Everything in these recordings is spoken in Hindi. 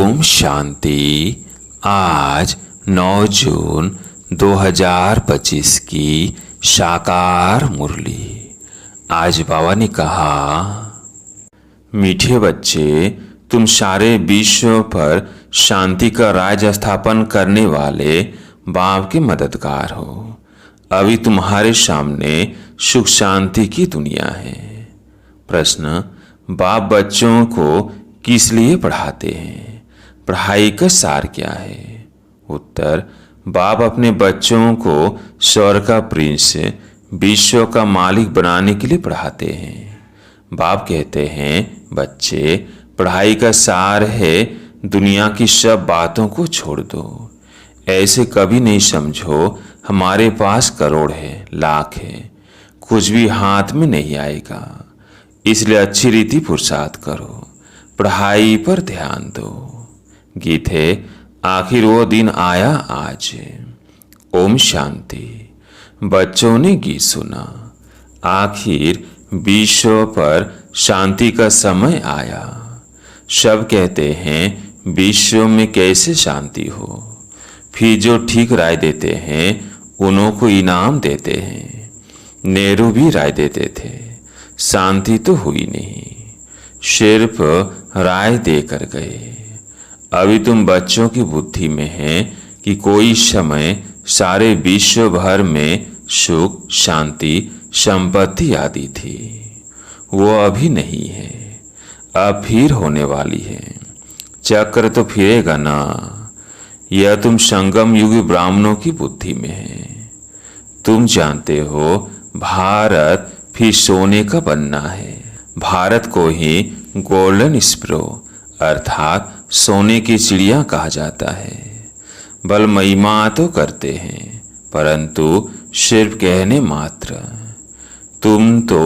ओम शांति। आज 9 जून 2025 की साकार मुरली। आज बाबा ने कहा, मीठे बच्चे, तुम सारे विश्व पर शांति का राज स्थापन करने वाले बाप के मददगार हो। अभी तुम्हारे सामने सुख शांति की दुनिया है। प्रश्न, बाप बच्चों को किस लिए पढ़ाते हैं? पढ़ाई का सार क्या है? उत्तर, बाप अपने बच्चों को स्वर्ग का प्रिंस, विश्व का मालिक बनाने के लिए पढ़ाते हैं। बाप कहते हैं, बच्चे, पढ़ाई का सार है दुनिया की सब बातों को छोड़ दो। ऐसे कभी नहीं समझो हमारे पास करोड़ है, लाख है, कुछ भी हाथ में नहीं आएगा। इसलिए अच्छी रीति पुरुषार्थ करो, पढ़ाई पर ध्यान दो। गीत है, आखिर वो दिन आया आज। ओम शांति। बच्चों ने गीत सुना, आखिर विश्व पर शांति का समय आया। सब कहते हैं विश्व में कैसे शांति हो, फिर जो ठीक राय देते हैं उन्हों को इनाम देते हैं। नेहरू भी राय देते थे, शांति तो हुई नहीं, सिर्फ राय देकर गए। अभी तुम बच्चों की बुद्धि में है कि कोई समय सारे विश्व भर में सुख, शांति, संपत्ति आदि थी। वो अभी नहीं है, अब फिर होने वाली है। चक्र तो फिरेगा ना। यह तुम संगम युगी ब्राह्मणों की बुद्धि में है। तुम जानते हो भारत फिर सोने का बनना है। भारत को ही गोल्डन स्प्रो अर्थात सोने की चिड़िया कहा जाता है। बल महिमा तो करते हैं, परंतु सिर्फ कहने मात्र। तुम तो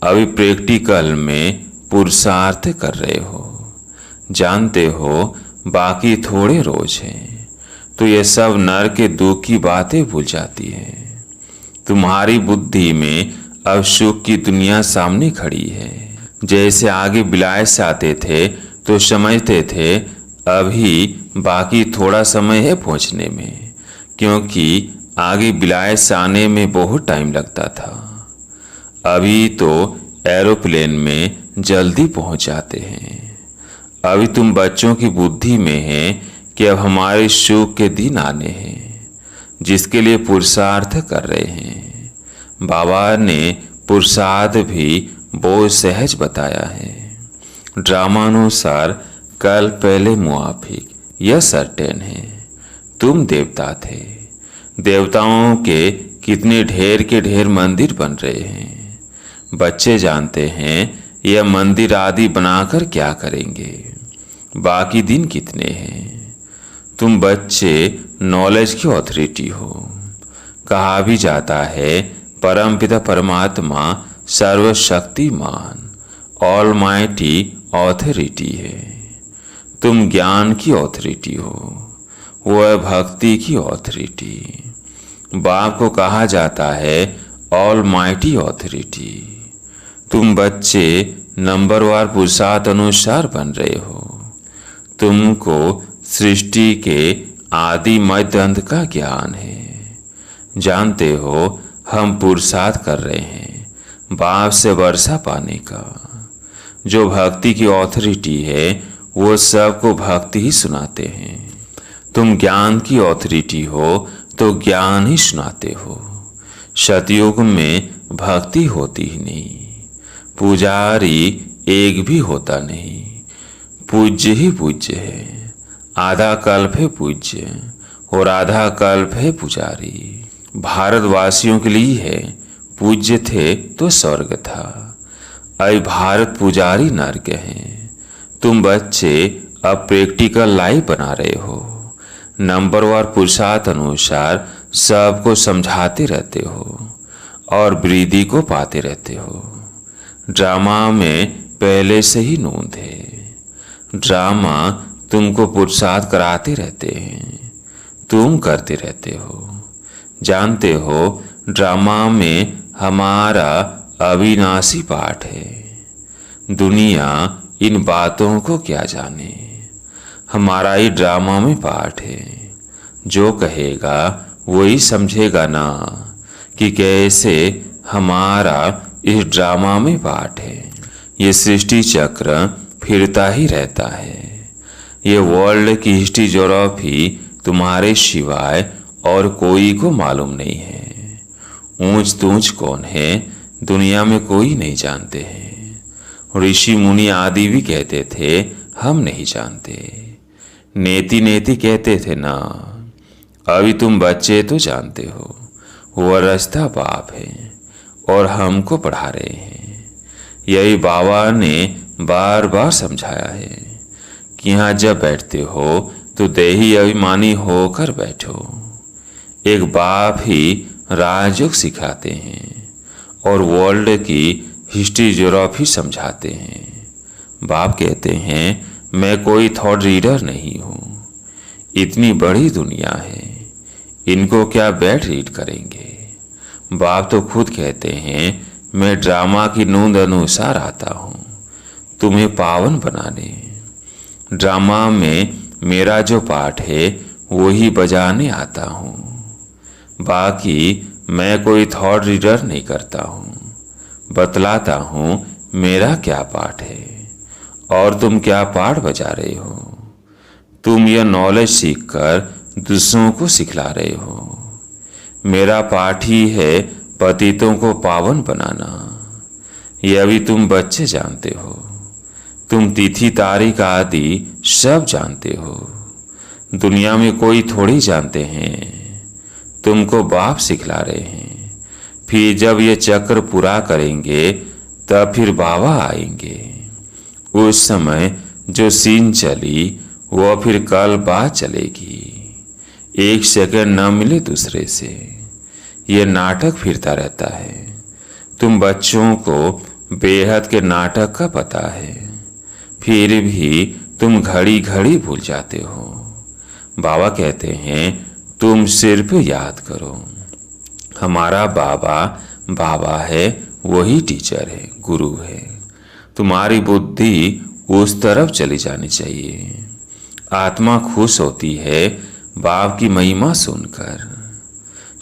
अभी प्रैक्टिकल में पुरुषार्थ कर रहे हो। जानते हो बाकी थोड़े रोज हैं, तो ये सब नर के दुख की बातें भूल जाती है। तुम्हारी बुद्धि में अब सुख की दुनिया सामने खड़ी है। जैसे आगे विलायत से आते थे तो समझते थे अभी बाकी थोड़ा समय है पहुंचने में, क्योंकि आगे विलायत से आने में बहुत टाइम लगता था। अभी तो एरोप्लेन में जल्दी पहुंच जाते हैं। अभी तुम बच्चों की बुद्धि में है कि अब हमारे सुख के दिन आने हैं, जिसके लिए पुरुषार्थ कर रहे हैं। बाबा ने पुरुषार्थ भी बहुत सहज बताया है। ड्रामानुसार कल पहले मुआफिक यह सर्टेन है। तुम देवता थे। देवताओं के कितने ढेर के ढेर मंदिर बन रहे हैं। बच्चे जानते हैं यह मंदिर आदि बनाकर क्या करेंगे। बाकी दिन कितने हैं। तुम बच्चे नॉलेज की ऑथोरिटी हो। कहा भी जाता है परमपिता परमात्मा सर्वशक्तिमान ऑलमाइटी ऑथोरिटी है। तुम ज्ञान की ऑथोरिटी हो, वह भक्ति की ऑथोरिटी। बाप को कहा जाता है ऑलमाइटी ऑथोरिटी। तुम बच्चे नंबरवार पुरुषार्थ अनुसार बन रहे हो। तुमको सृष्टि के आदि मध्य अंत का ज्ञान है। जानते हो हम पुरुषार्थ कर रहे हैं बाप से वर्षा पाने का। जो भक्ति की ऑथोरिटी है वो सबको भक्ति ही सुनाते हैं। तुम ज्ञान की ऑथोरिटी हो तो ज्ञान ही सुनाते हो। सतयुग में भक्ति होती ही नहीं। पुजारी एक भी होता नहीं। पूज्य ही पूज्य है। आधा कल्प है पूज्य और आधा कल्प है पुजारी। भारतवासियों के लिए है, पूज्य थे तो स्वर्ग था। अब भारत पुजारी नरक हैं। तुम बच्चे अब प्रैक्टिकल लाइफ बना रहे हो। नंबरवार पुरुषार्थ अनुसार सबको समझाते रहते हो और वृद्धि को पाते रहते हो। ड्रामा में पहले से ही नोंद है। ड्रामा तुमको पुरुषार्थ कराते रहते हैं, तुम करते रहते हो। जानते हो ड्रामा में हमारा अविनाशी पाठ है। दुनिया इन बातों को क्या जाने। हमारा ही ड्रामा में पार्ट है। जो कहेगा वही समझेगा ना कि कैसे हमारा इस ड्रामा में पार्ट है। ये सृष्टि चक्र फिरता ही रहता है। ये वर्ल्ड की हिस्ट्री ज्योग्राफी तुम्हारे सिवाय और कोई को मालूम नहीं है। ऊंच तूंच कौन है दुनिया में कोई नहीं जानते हैं। ऋषि मुनि आदि भी कहते थे हम नहीं जानते। नेति नेति कहते थे ना। अभी तुम बच्चे तो जानते हो वह रास्ता बाप है और हमको पढ़ा रहे हैं। यही बाबा ने बार बार समझाया है कि यहाँ जब बैठते हो तो देही अभिमानी होकर बैठो। एक बाप ही राजयोग सिखाते हैं और वर्ल्ड की हिस्ट्री ज्योग्राफी समझाते हैं। बाप कहते हैं मैं कोई थॉट रीडर नहीं हूँ। इतनी बड़ी दुनिया है, इनको क्या बैठ रीड करेंगे। बाप तो खुद कहते हैं मैं ड्रामा की नूंद अनुसार आता हूँ तुम्हें पावन बनाने। ड्रामा में मेरा जो पार्ट है वही बजाने आता हूँ। बाकी मैं कोई थॉट रीडर नहीं करता हूँ। बतलाता हूँ मेरा क्या पार्ट है और तुम क्या पार्ट बजा रहे हो। तुम यह नॉलेज सीखकर दूसरों को सिखला रहे हो। मेरा पार्ट ही है पतितों को पावन बनाना। यह भी तुम बच्चे जानते हो। तुम तिथि तारीख आदि सब जानते हो। दुनिया में कोई थोड़ी जानते हैं। तुमको बाप सिखला रहे हैं। फिर जब ये चक्र पूरा करेंगे तब फिर बाबा आएंगे। उस समय जो सीन चली वह फिर कल बाद चलेगी। एक सेकंड न मिले दूसरे से। ये नाटक फिरता रहता है। तुम बच्चों को बेहद के नाटक का पता है, फिर भी तुम घड़ी घड़ी भूल जाते हो। बाबा कहते हैं तुम सिर्फ याद करो। हमारा बाबा बाबा है, वही टीचर है, गुरु है। तुम्हारी बुद्धि उस तरफ चली जानी चाहिए। आत्मा खुश होती है बाप की महिमा सुनकर।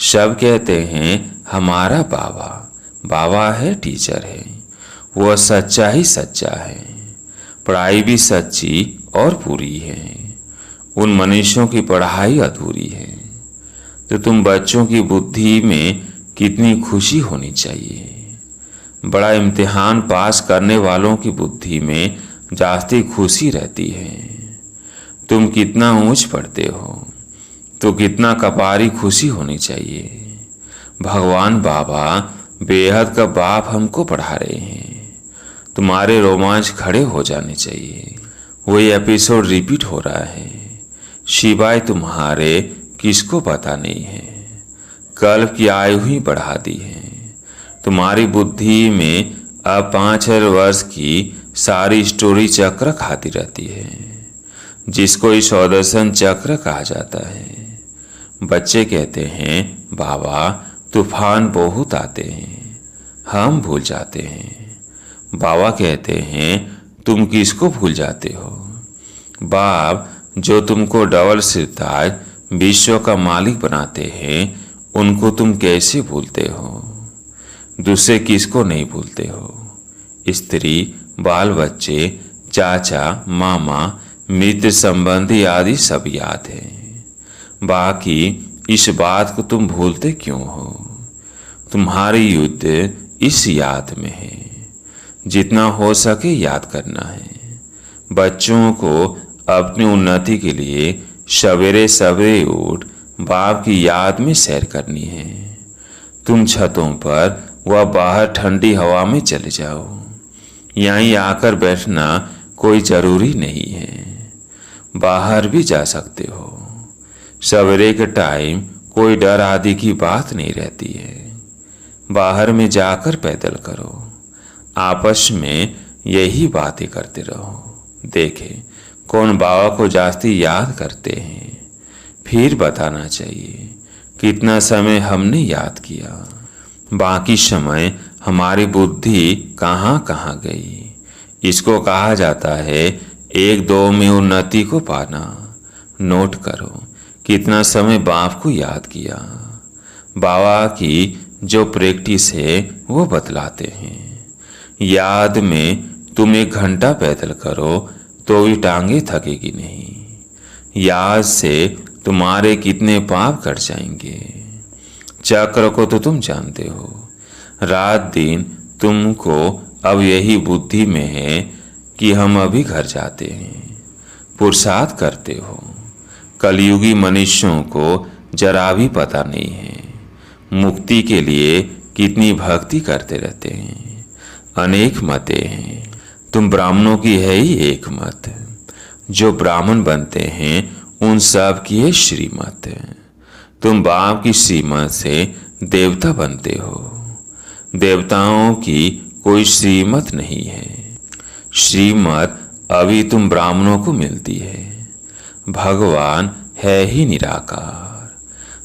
सब कहते हैं हमारा बाबा बाबा है, टीचर है, वह सच्चा ही सच्चा है। पढ़ाई भी सच्ची और पूरी है। उन मनुष्यों की पढ़ाई अधूरी है। तो तुम बच्चों की बुद्धि में कितनी खुशी होनी चाहिए। बड़ा इम्तिहान पास करने वालों की बुद्धि में जास्ती खुशी रहती है। तुम कितना ऊंच पढ़ते हो तो कितना कपारी खुशी होनी चाहिए। भगवान बाबा बेहद का बाप हमको पढ़ा रहे हैं। तुम्हारे रोमांच खड़े हो जाने चाहिए। वही एपिसोड रिपीट हो रहा है। शिवाय तुम्हारे किसको पता नहीं है। कल्प की आयु ही बढ़ा दी है। तुम्हारी बुद्धि में अब 5000 वर्ष की सारी स्टोरी चक्र खाती रहती है, जिसको इस स्वदर्शन चक्र कहा जाता है। बच्चे कहते हैं बाबा तूफान बहुत आते हैं, हम भूल जाते हैं। बाबा कहते हैं तुम किसको भूल जाते हो। बाप जो तुमको डबल सिरताज विश्व का मालिक बनाते हैं उनको तुम कैसे भूलते हो। दूसरे किसको नहीं भूलते हो। स्त्री, बाल बच्चे, चाचा, मामा, मित्र संबंधी आदि सब याद है। बाकी इस बात को तुम भूलते क्यों हो। तुम्हारी युद्ध इस याद में है। जितना हो सके याद करना है। बच्चों को अपनी उन्नति के लिए सवेरे सवेरे उठ बाप की याद में सैर करनी है। तुम छतों पर व बाहर ठंडी हवा में चले जाओ। यहीं आकर बैठना कोई जरूरी नहीं है। बाहर भी जा सकते हो। सवेरे के टाइम कोई डर आदि की बात नहीं रहती है। बाहर में जाकर पैदल करो। आपस में यही बातें करते रहो। देखे कौन बाबा को जास्ती याद करते हैं, फिर बताना चाहिए कितना समय हमने याद किया। बाकी समय हमारी बुद्धि कहाँ कहाँ गई। इसको कहा जाता है एक दो में उन्नति को पाना। नोट करो कितना समय बाप को याद किया। बाबा की जो प्रैक्टिस है वो बतलाते हैं। याद में तुम 1 घंटा पैदल करो तो भी टांगे थकेगी नहीं। याद से तुम्हारे कितने पाप कट जाएंगे। चक्र को तो तुम जानते हो। रात दिन तुमको अब यही बुद्धि में है कि हम अभी घर जाते हैं। पुरुषार्थ करते हो। कलयुगी मनुष्यों को जरा भी पता नहीं है मुक्ति के लिए कितनी भक्ति करते रहते हैं। अनेक मतें हैं, तुम ब्राह्मणों की है ही एक मत। जो ब्राह्मण बनते हैं उन सब की है श्रीमत। तुम बाप की श्रीमत से देवता बनते हो। देवताओं की कोई श्रीमत नहीं है। श्रीमत अभी तुम ब्राह्मणों को मिलती है। भगवान है ही निराकार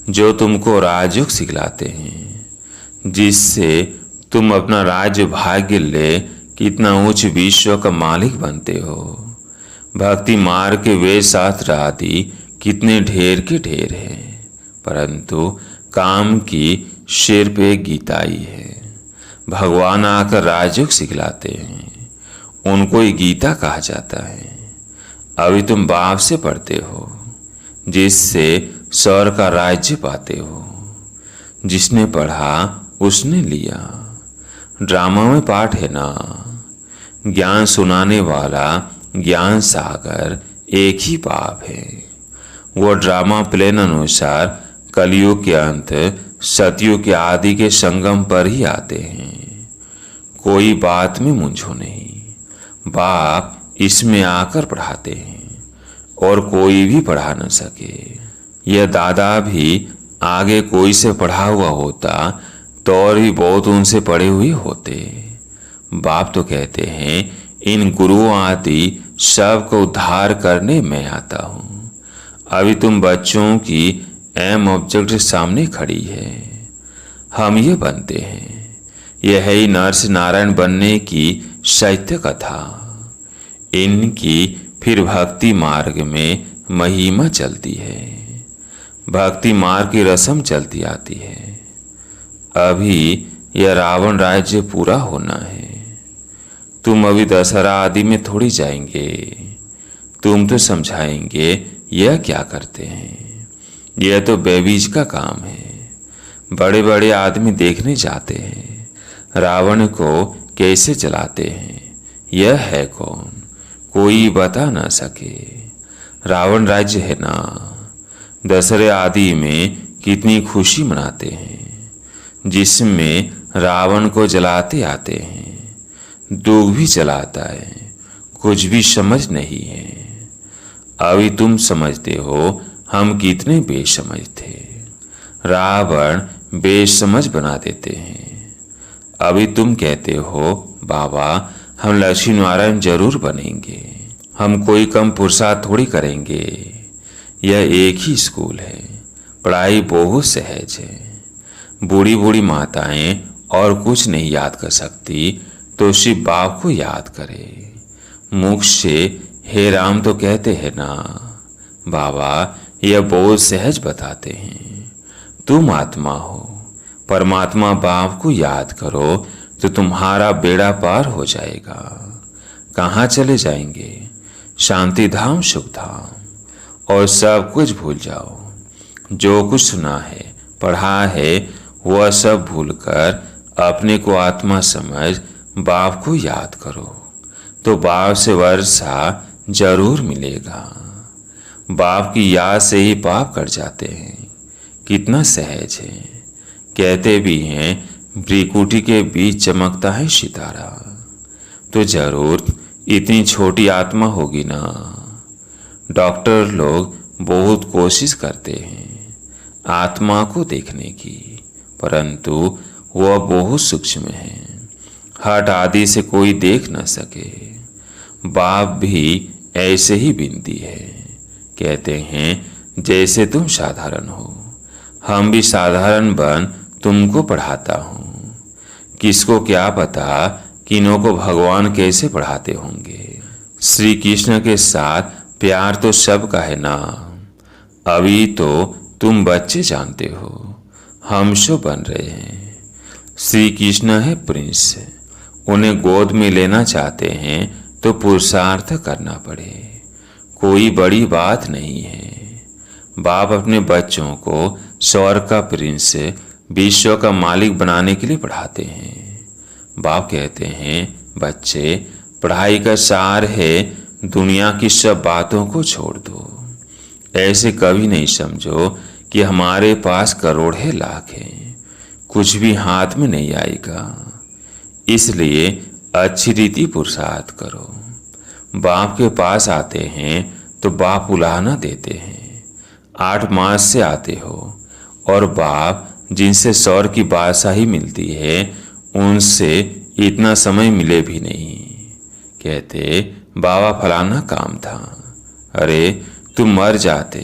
जो तुमको राजयोग सिखलाते हैं, जिससे तुम अपना राज्य भाग्य ले कितना उच्च विश्व का मालिक बनते हो। भक्ति मार्ग के वेद शास्त्र आदि कितने ढेर के ढेर हैं, परंतु काम की सिर पे गीता ही है। भगवान आकर राजयोग सिखलाते हैं, उनको ही गीता कहा जाता है। अभी तुम बाप से पढ़ते हो, जिससे स्वर्ग का राज्य पाते हो। जिसने पढ़ा उसने लिया। ड्रामा में पाठ है ना, ज्ञान सुनाने वाला ज्ञान सागर एक ही बाप है। वो ड्रामा प्लेन अनुसार कलयुग के अंत सतयुग के आदि के संगम पर ही आते हैं। कोई बात में मुंझो नहीं। बाप इसमें आकर पढ़ाते हैं और कोई भी पढ़ा न सके। यह दादा भी आगे कोई से पढ़ा हुआ होता तो और भी बहुत उनसे पढ़े हुए होते। बाप तो कहते हैं इन गुरुओं आदि सबको उद्धार करने मैं आता हूँ। अभी तुम बच्चों की एम ऑब्जेक्ट सामने खड़ी है। हम ये बनते हैं। यह है ही नरस नारायण बनने की सत्य कथा। इनकी फिर भक्ति मार्ग में महिमा चलती है। भक्ति मार्ग की रस्म चलती आती है। अभी यह रावण राज्य पूरा होना है। तुम अभी दशहरा आदि में थोड़ी जाएंगे। तुम तो समझाएंगे यह क्या करते हैं। यह तो बेबीज का काम है। बड़े बड़े आदमी देखने जाते हैं रावण को कैसे जलाते हैं। यह है कौन, कोई बता ना सके। रावण राज्य है ना। दशहरे आदि में कितनी खुशी मनाते हैं, जिसमें रावण को जलाते आते हैं। दुख भी जलाता है, कुछ भी समझ नहीं है। अभी तुम समझते हो हम कितने बेसमझ थे। रावण बेसमझ बना देते हैं। अभी तुम कहते हो बाबा हम लक्ष्मी नारायण जरूर बनेंगे। हम कोई कम पुरुषार्थ थोड़ी करेंगे। यह एक ही स्कूल है। पढ़ाई बहुत सहज है। बूढ़ी बूढ़ी माताएं और कुछ नहीं याद कर सकती तो शिव बाप को याद करे। मुख से हे राम तो कहते हैं ना। बाबा यह बहुत सहज बताते हैं। तुम आत्मा हो। परमात्मा बाप को याद करो तो तुम्हारा बेड़ा पार हो जाएगा। कहाँ चले जाएंगे? शांति धाम, सुख धाम। और सब कुछ भूल जाओ। जो कुछ सुना है, पढ़ा है, वह सब भूलकर अपने को आत्मा समझ बाप को याद करो तो बाप से वर्षा जरूर मिलेगा। बाप की याद से ही पाप कट जाते हैं। कितना सहज है। कहते भी हैं भ्रिकुटी के बीच चमकता है सितारा। तो जरूर इतनी छोटी आत्मा होगी ना। डॉक्टर लोग बहुत कोशिश करते हैं आत्मा को देखने की, परंतु वह बहुत सूक्ष्म है। हट आदि से कोई देख न सके। बाप भी ऐसे ही बिनती है। कहते हैं जैसे तुम साधारण हो, हम भी साधारण बन तुमको पढ़ाता हूँ। किसको क्या पता किन्हों को भगवान कैसे पढ़ाते होंगे। श्री कृष्ण के साथ प्यार तो सबका है ना। अभी तो तुम बच्चे जानते हो, हम शो बन रहे हैं। श्री कृष्ण है प्रिंस, उन्हें गोद में लेना चाहते हैं तो पुरुषार्थ करना पड़े, कोई बड़ी बात नहीं है। बाप अपने बच्चों को स्वर्ग का प्रिंस, विश्व का मालिक बनाने के लिए पढ़ाते हैं। बाप कहते हैं, बच्चे, पढ़ाई का सार है दुनिया की सब बातों को छोड़ दो। ऐसे कभी नहीं समझो कि हमारे पास करोड़ों लाख हैं, कुछ भी हाथ में नहीं आएगा। इसलिए अच्छी रीति पुरुषार्थ करो। बाप के पास आते हैं तो बाप उलाहना देते हैं। 8 मास से आते हो और बाप जिनसे सौर की बादशाही मिलती है उनसे इतना समय मिले भी नहीं। कहते, बाबा फलाना काम था। अरे तुम मर जाते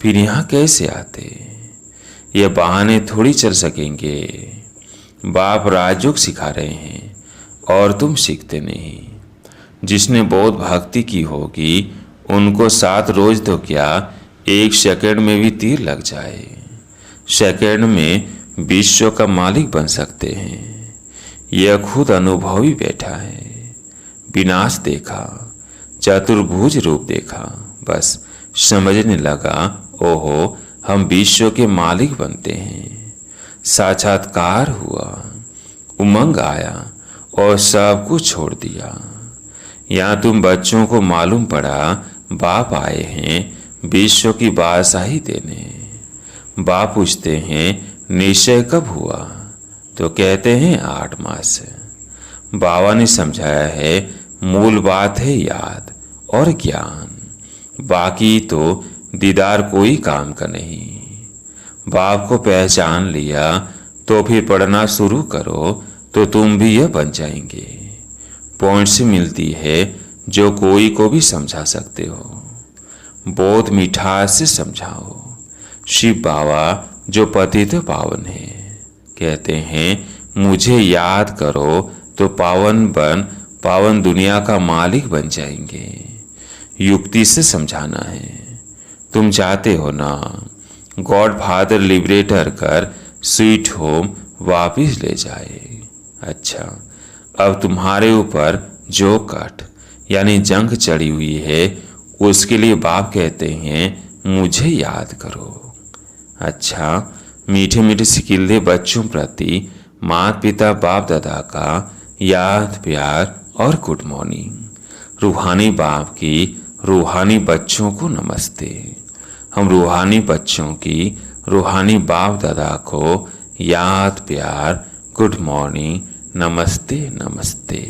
फिर यहाँ कैसे आते? ये बहाने थोड़ी चल सकेंगे। बाप राजयोग सिखा रहे हैं और तुम सीखते नहीं। जिसने बहुत भक्ति की होगी उनको 7 रोज तो क्या 1 सेकंड में भी तीर लग जाए, सेकंड में विश्व का मालिक बन सकते हैं। यह खुद अनुभवी बैठा है। विनाश देखा, चतुर्भुज रूप देखा, बस समझने लगा, ओहो हम विश्व के मालिक बनते हैं। साक्षात्कार हुआ, उमंग आया और सब कुछ छोड़ दिया। यहाँ तुम बच्चों को मालूम पड़ा बाप आए हैं विश्व की बादशाही देने। बाप पूछते हैं निश्चय कब हुआ? तो कहते हैं 8 मास। बाबा ने समझाया है मूल बात है याद और ज्ञान, बाकी तो दीदार कोई काम का नहीं। बाप को पहचान लिया तो फिर पढ़ना शुरू करो तो तुम भी यह बन जाएंगे। पॉइंट्स मिलती है जो कोई को भी समझा सकते हो। बहुत मिठास से समझाओ। शिव बाबा जो पतित पावन है कहते हैं मुझे याद करो तो पावन दुनिया का मालिक बन जाएंगे। युक्ति से समझाना है। तुम चाहते हो ना गॉड फादर लिबरेटर कर स्वीट होम वापिस ले जाए। अच्छा, अब तुम्हारे ऊपर जो कट यानी जंग चढ़ी हुई है उसके लिए बाप कहते हैं मुझे याद करो। अच्छा, मीठे मीठे सिकिल्ले बच्चों प्रति माता पिता बाप दादा का याद प्यार और गुड मॉर्निंग। रूहानी बाप की रूहानी बच्चों को नमस्ते। हम रूहानी बच्चों की रूहानी बाप दादा को याद प्यार गुड मॉर्निंग नमस्ते नमस्ते।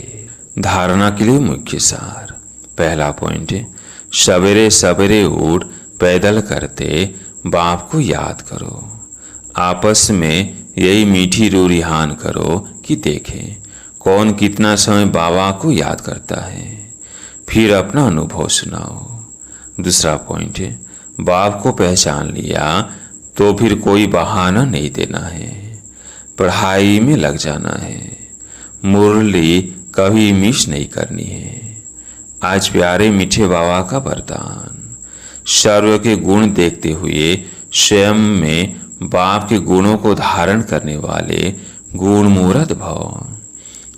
धारणा के लिए मुख्य सार। पहला पॉइंट, सवेरे सवेरे उठ पैदल करते बाप को याद करो। आपस में यही मीठी रूरिहान करो कि देखें कौन कितना समय बाबा को याद करता है, फिर अपना अनुभव सुनाओ। दूसरा पॉइंट है, बाप को पहचान लिया तो फिर कोई बहाना नहीं देना है, पढ़ाई में लग जाना है। मुरली कभी मिस नहीं करनी है। आज प्यारे मीठे बाबा का वरदान, सर्व के गुण देखते हुए स्वयं में बाप के गुणों को धारण करने वाले गुण मूर्त भव।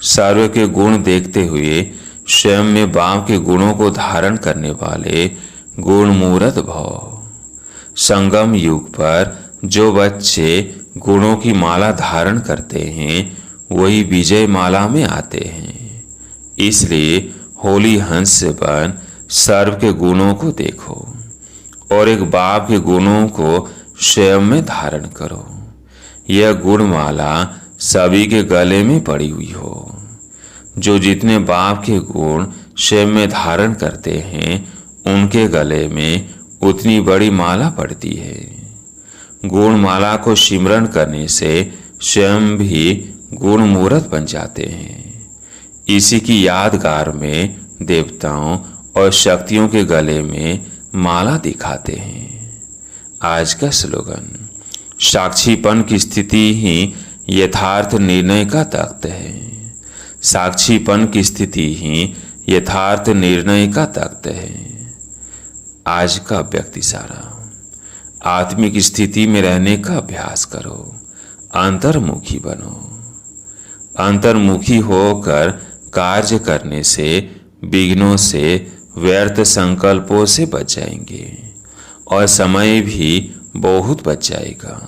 सर्व के गुण देखते हुए स्वयं में बाप के गुणों को धारण करने वाले गुण मूर्त भव। संगम युग पर जो बच्चे गुणों की माला धारण करते हैं वही विजय माला में आते हैं। इसलिए होली हंस बन सर्व के गुणों को देखो और एक बाप के गुणों को स्वयं में धारण करो। यह गुणमाला सभी के गले में पड़ी हुई हो। जो जितने बाप के गुण स्वयं में धारण करते हैं उनके गले में उतनी बड़ी माला पड़ती है। गुण माला को सिमरन करने से स्वयं भी गुण मूर्त बन जाते हैं। इसी की यादगार में देवताओं और शक्तियों के गले में माला दिखाते हैं। आज का स्लोगन, साक्षीपन की स्थिति ही यथार्थ निर्णय का तख्त है। साक्षीपन की स्थिति ही यथार्थ निर्णय का तख्त है। आज का व्यक्ति सारा आत्मिक स्थिति में रहने का अभ्यास करो, अंतर्मुखी बनो। अंतर्मुखी होकर कार्य करने से विघ्नों से, व्यर्थ संकल्पों से बच जाएंगे और समय भी बहुत बच जाएगा।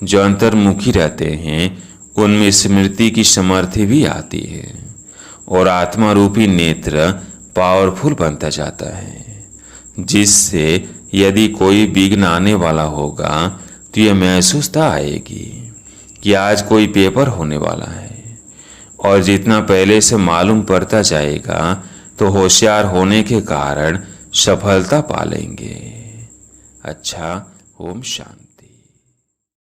जो अंतर्मुखी रहते हैं उनमें स्मृति की समर्थि भी आती है और आत्मा रूपी नेत्र पावरफुल बनता जाता है, जिससे यदि कोई विघ्न आने वाला होगा तो यह महसूसता आएगी कि आज कोई पेपर होने वाला है। और जितना पहले से मालूम पड़ता जाएगा तो होशियार होने के कारण सफलता पा लेंगे। अच्छा, ओम शांति।